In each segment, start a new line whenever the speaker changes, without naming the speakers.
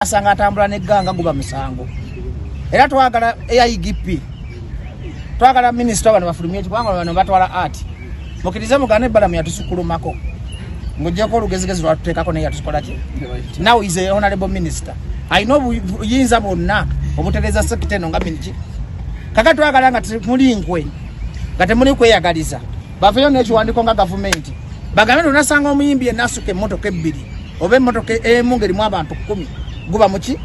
asanga atambula n'egganga guba musango era twagala AIGP twagala minisita bano bafulumye kubanga bano batwala art mukirize mugane balamu yatusukulumako ngojeko olugezigezi lwatuteekako naye yatusukola ki now is a honorable minister I know yinza bonna obutereza sekite eno nga miniki kaka twagala nga mulinkwe nga temuli kweyagaliza baveyo n'ekiwandiko nga gavumenti bagambe tunasanga omuyimbi enasuka emmotoka ebbiri oba emmotoka emu ngerimu abantu 10 guba muki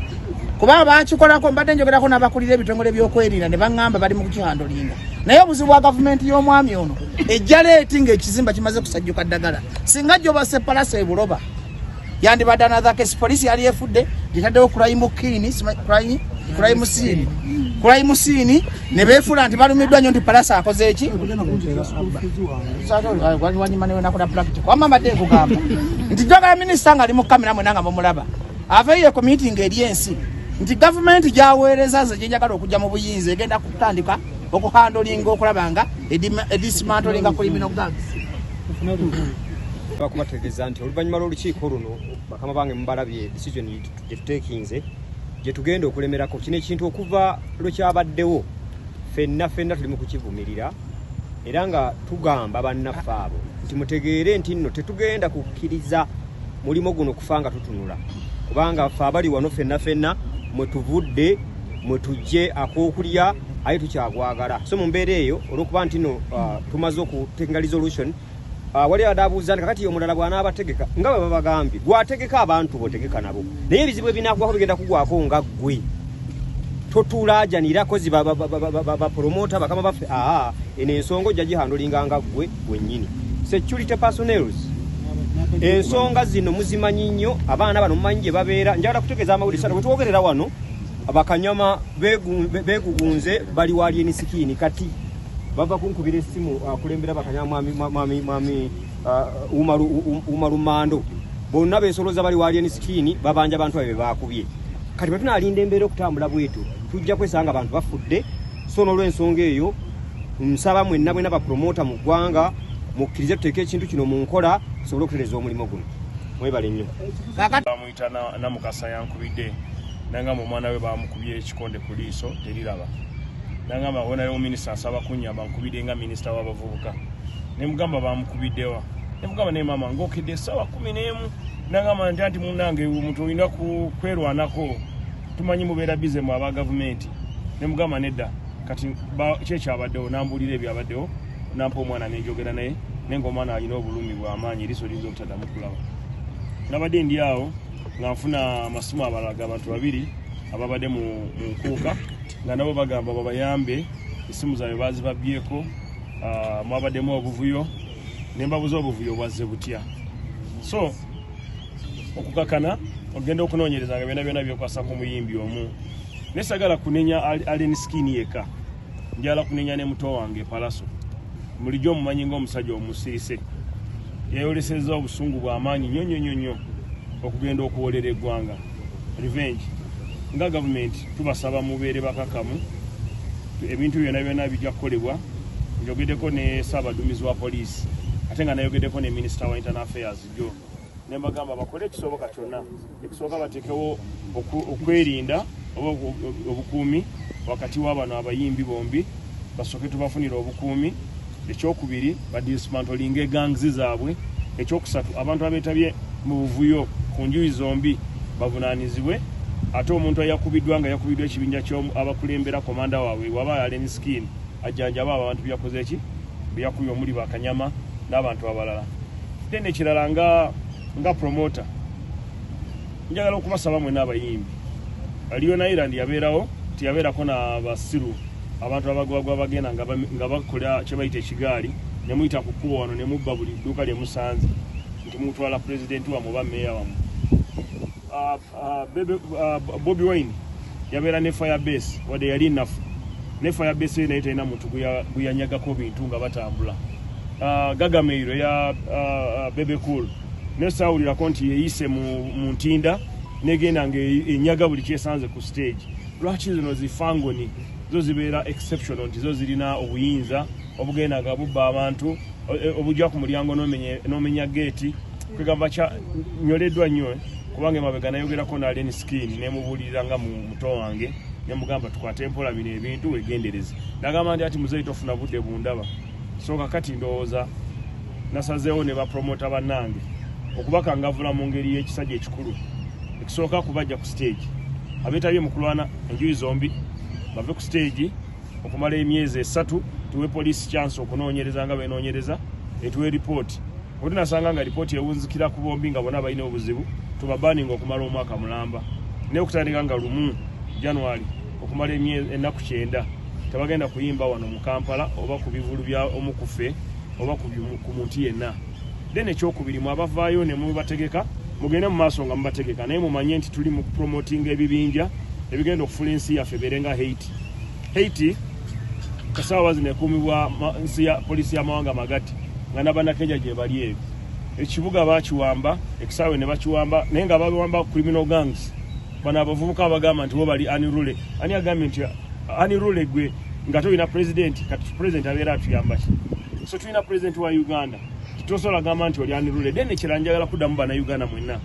kuba bakikolako mbadde njogerako n'abakulira ebitongole by'okwerinda ne baŋŋamba bali mu kukihandolinga naye obuzibu bwa gavumenti y'omwami ono ejja leeti ng'ekizimba kimaze kusajjuka ddagala singa gyoba sepalasa ebuloba yandibadde another case poliisi yali efudde gitaddewo crime scene ne beefula nti balumiddwa nnyo nti palasa akoze eki wanyuma newe nakola practical wamma mbadde nkugamba nti jogala minisita nga ali mu kamera mwena nga mumulaba aveyo ku meeting eriensi nti government jaweereza ze jenjagala okujja mu buyinza egenda kutandika okuhandolinga okulabanga edismantlinga criminal gangs
bakubategeeza nti oluvannyuma lw'olukiiko luno bakama bange mubalabye decision gyetuteekinze gye tugenda okulemerako kino ekintu okuva lwekyabaddewo fenna tuli mu kukivumirira era nga tugamba bannaffe abo nti mutegeere nti nno tetugenda kukkiriza mulimo guno kufa nga tutunula kubanga ffe abali wano fenna mwe tuvudde mwe tujje ak'okulya aye tukyagwagala so mu mbeera eyo olw'okuba nti nno tumaze okuteeka resolution wali adabuuza nti kakati omulala bw'anaabategeka nga bwe babagambye gwategeka abantu botegeka nabo naye ebizibu ebinaakubako bigenda kugwako nga ggwe totulaajanira kozi bapromota bakama baffe eno ensonga ojja gihandolinga nga ggwe wennyini security personnels ensonga zino muzimanyi nnyo abaana bano mumanyi gye babeera njagala kutegeeza amawulire sana bwe twogerera wano abakanyama beegugunze bali wali enisikini kati bava kunkubira essimu kulembera bakanyama mwami umarumando bonna beesoloza bali wali enisikini babanja abantu abe bakubye kati bwe tunaalinda embeera okutambula bwetu tujja kwesanga abantu bafudde so n'olw'ensonga eyo nsaba mwenna bwena bapromota mu ggwanga mukkirize tuteeke ekintu kino mu nkola tusobole okutereeza omulimu guno mwebale nnyo
bamuyita namukasa yankubidde nangamba omwana we bamukubye ekikonde ku liiso teriraba nangamba wonayo minisita asaba kunnyamba nkubidde nga minisita w'abavubuka ne mugamba bamukubiddewa ne mugamba naye maama ng'okedde essaawa 11 nangamba nti munnange omuntu olina kwerwanako tumanyi mubeera bize mu aba gavumenti ne mugamba nedda kati kyekyabaddewo nambuulira ebyabaddewo nampa omwana nenjogera naye nenga omwana alina obulumi bw'amaanyi eriiso liyinza obutaddamu kulaba nabadde ndi awo nga nfuna amasimu abalaga abantu babiri ababadde mu nkuuka nga nabo bagamba babayambe essimu zaabwe bazibabyeko mwabaddemu obuvuyo ne mbabuza obuvuyo bwazze butya so okukakana ogenda okunoonyereza nga byonna byokwasa ku muyimbi omu nesagala kunenya aleni skini yeka njala kunenya ne muto wange palaso mulijjo omumanyi ng'omusajja omusirise yayolesezza obusungu bw'amaanyi nnyo okugenda okuwolera eggwanga revenge nga gavumenti tubasaba mubeere bakakamu ebintu byonna bijja kukolebwa njogeddeko ne ssaabaduumizi wa poliisi ate nga nayogeddeko ne minisita wa internal affairs jo ne mbagamba bakole ekisoboka kyonna ekisooka bateekewo okwerinda oba obukuumi wakati w'abano abayimbi bombi basooke tubafunira obukuumi ekyokubiri badismantlinga egangs zaabwe ekyokusatu abantu abeetabye mu buvuyo ku njuyi zombi bavunaanizibwe ate omuntu ayakubiddwa nga yakubiddwa ekibinja abakulembera komanda waabwe waba aleni skin ajjanjaba abantu byakoze eki byakubye omuli bakanyama n'abantu abalala tene ekirala nga promota njagala okubasaba mwe n'abayimbi Leon Island yabeerawo tiyabeerako n'abasiru abantu abagwagwa bagenda nga bakola kye bayita ekigaali ne muyita ku kkubo wano ne mubba buli dduuka lye musanze nti mutwala pulezidenti wamwe oba meeya wamwe Bobi Wine yabeera ne firebase wadde yali nafu ne firebase eyo naye talina muntu guyanyagako bintu nga batambula Gagameiro ya Bebe Cool ne saawulirako nti yeyise mu ntinda negenda nga enyaga buli kyesanze ku stage lwaki zino zifangoni zo zibeera exceptional nti zo zirina obuyinza obugenda nga bubba abantu obujja ku mulyango n'omenya geeti kwegamba nyoleddwa nnyo kubange mabega nayogerako na Allen Skin ne mubulira nga muto wange ne mugamba tukwate mpola bino ebintu wegendereze nagamba ndi ati muzeyi tofuna budde bundaba so kakati ndowooza nasazeewo ne bapromota bannange okubakangavula mu ngeri y'ekisajja ekikulu ekisooka kubajja ku stage abeetabye mu kulwana enjuyi zombi bave ku stage okumala emyezi 3 tuwe police chance okunoonyereza nga benoonyereza etuwe report bwe nasanga nga report ewunzikira ku bombi nga bonna balina obuzibu tubabaninga okumala omwaka mulamba ne okutandika nga 1 January okumala ennaku 9 tebagenda kuyimba wano mu Kampala oba ku bivulu bya omukufe oba ku muntu yenna then ekyokubiri mu abavaayo ne mubategeka mugende mu maaso nga mubategeka naye mumanye nti tuli mu promoting ebibinja ebigenda okufula ensi yaffe berenga Haiti kasaawa zino ekuumibwa nsi ya polisi y'amawanga magati nga n'abannakenya gye bali ebyo ekibuga bakiwamba ekisaawe ne bakiwamba naye nga babiwamba criminal gangs bano abavubuka abagamba nti bo bali unruly ani agambye nti unruly gwe nga toyina president kati president abeera atuyamba ki so tulina president wa Uganda tosobola gamba nti oli unruly then ekirala njagala kuddamu bannayuganda mwenna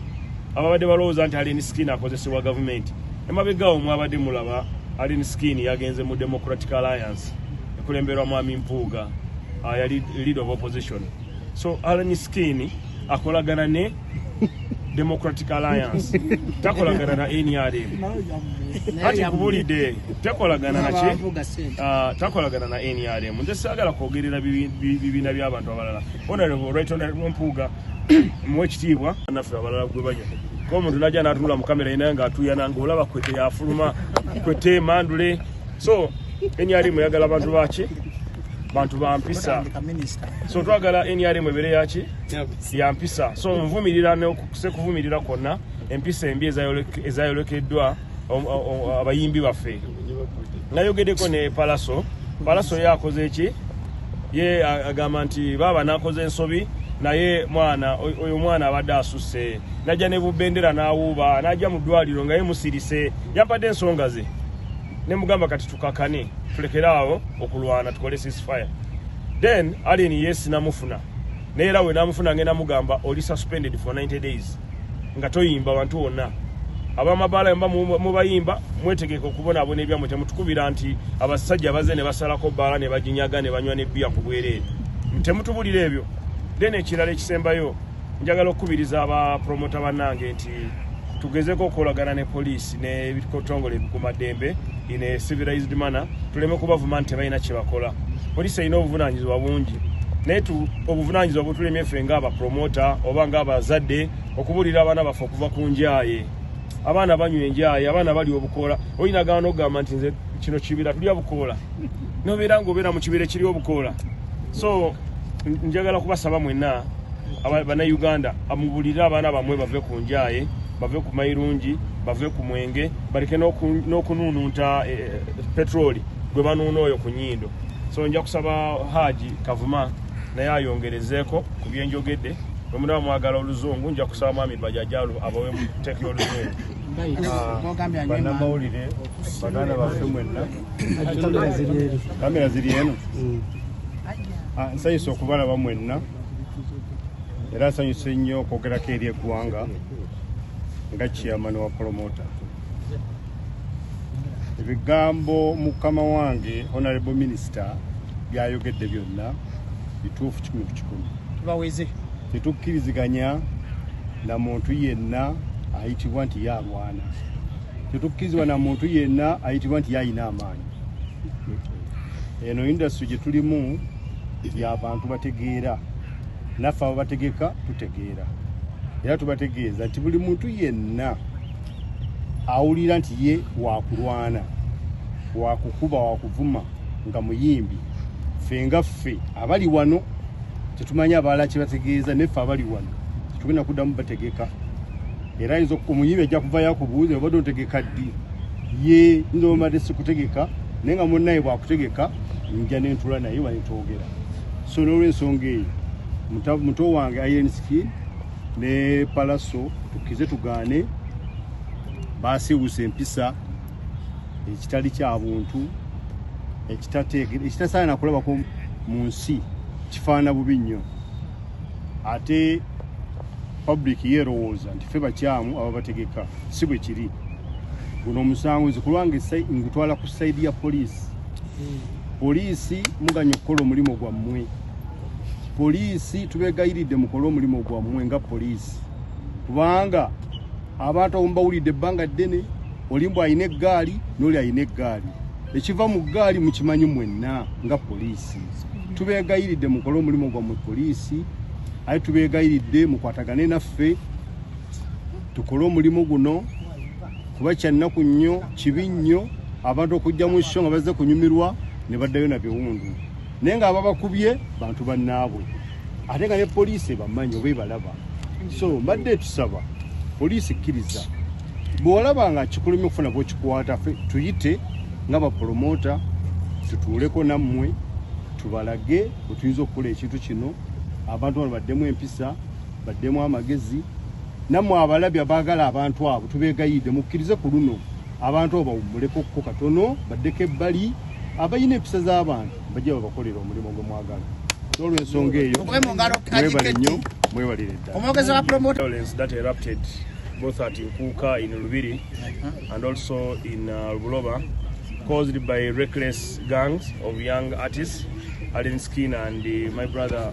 ababadde balowooza nti Allen Skin akozesebwa gavumenti emabegaawo mwabadde mulaba Allen Skin yagenze mu Democratic Alliance ekulemberwa Mwami Mpuuga yali leader of opposition so Allen Skin akolagana ne Democratic Alliance takolagana na NRM ati kubulide takolagana na ki takolagana na NRM nze saagala kwogerera bibiina by'abantu abalala honorable right honorable Mpuuga mwekitiibwa naffe abalala gwe banya ko omuntu najja n'atunula mu kamera inaye ng'atuyana ng'olaba kwete yafuluma kwete mandule so NRM yagala bantu baki bantu bampisa so twagala NRM ebere yaki yampisa so nvumirira n'okuvumirira konna empisa embi ezayolekeddwa abayimbi baffe nayogeddeko ne Palaso yakoze eki ye agamba nti baba nakoze ensobi naye oyo mwana abadde asusse najja ne bubendera n'awuuba najja mu ddwaliro nga ye musirise yampadde ensonga ze ne mugamba kati tukakane tulekeraawo okulwana tukole ceasefire then Allen yes namufuna naye era we namufuna ngenda mugamba oli suspended for 90 days nga toyimba bantu wonna abamabala mba mubayimba mwetegeka okubonaabona ebyamwe temutukubira nti abasajja baze ne basalako bbaala ne bajinyaga ne banywa ne bbiya ku bwereere temutubulira ebyo then ekirala ekisembayo njagala okukubiriza abapromota bannange nti tugezeko okolagana ne poliisi n'ebitongole ebikuumaddembe in a civilized manner tuleme kubavuma nti balina kye bakola poliisi erina obuvunaanyizibwa bungi naye obuvunaanyizibwa butulemye ffe ng'abapromota oba ng'abazadde okubuulira abaana baffe okuva ku njaaye abaana banywa enjaaye abaana bali obukoola olina gana n'okugamba nti nze kino kibira tulya bukoola nobeera ng'obeera mu kibira ekiri obukoola so njagala kubasaba mwenna bannayuganda amubulire abaana bamwe bave ku njaaye bave ku mayirungi bave ku mwenge baleke n'okunuununta petroli gwe banuuna oyo ku nnyindo so nja kusaba Haji Kavuma naye ayongerezeeko ku byenjogedde bwe munaba mwagala oluzungu nja kusaba Mwami Bajajjalu abawe mu teeka oluzungu bannamawulire baganda baffe mwenna kamera ziri eno nsanyusa okubalaba mwenna era nsanyuse nnyo okwogerako eri eggwanga nga chairman wa promota ebigambo mukama wange honorable minister byayogedde byonna bituufu 100 ku 100
tubaweze
tetukkiriziganya na muntu yenna ayitibwa nti yalwana tetukkirizibwa na muntu yenna ayitibwa nti yayina amaanyi eno industry gye tulimu y'abantu bategeera naffe abo bategeka tutegeera era tubategeeza nti buli muntu yenna awulira nti ye wakulwana wakukuba wakuvuma nga muyimbi ffe nga ffe abali wano tetumanya abalala kye bategeeza neffe abali wano tetugenda kuddamu bategeka era ayinza omuyimbi ajja kuva yakubuuza obadde otegeka ddi ye nze omadde sikutegeka naye nga munnaye bwakutegeka nja nentula naye banetwogera so n'olwensonga eyo muto wange Allen Skin ne Palaso tukize tugaane basiwusa empisa ekitali kya buntu ekitasaana kulabako mu nsi kifaana bubi nnyo ate
public yerowooza nti ffe bakyamu ababategeka si bwe kiri. Guno omusango nze kulwange ngutwala ku side ya poliisi. Poliisi muganya okukola omulimu gwammwe. Poliisi tubeegayiridde mukole omulimu gwammwe nga poliisi. Kubanga abantu abambawulidde ebbanga ddene olimbu ayina eggaali n'oli ayina eggaali. Ekiva mu ggaali mukimanyi mwenna nga poliisi. Tubeegayiridde mukole omulimu gwammwe poliisi. Aye tubeegayiridde mukwatagane naffe tukole omulimu guno kuba kyannaku nnyo kibi nnyo abantu okujja mu ssho nga bazze kunyumirwa ne baddayo na biwundu. Naye nga ababakubye bantu bannaabwe ate nga ne poliisi bamanyi oba ebalaba. So mbadde tusaba poliisi kkiriza bw'olaba nga kikulumya okufuna bw'okikwata ffe tuyite nga bapromota tutuuleko nammwe tubalage bwe tuyinza okukola ekintu kino. Abantu bano baddemu empisa baddemu amagezi nammwe abalabye abaagala abantu abo tubeegayidde mukkirize ku luno abantu abo bawummuleko ko katono baddeko ebbali abayina empisa z'abantu bajja babakolera omulimu gwe mwagala. Olw'ensonga eyo mwebale nnyo mwebalire ddala.
Omwogezi wa promoter
violence that erupted both at Nkuka in Lubiri and also in Buloba, caused by reckless gangs of young artists, Allen Skin and my brother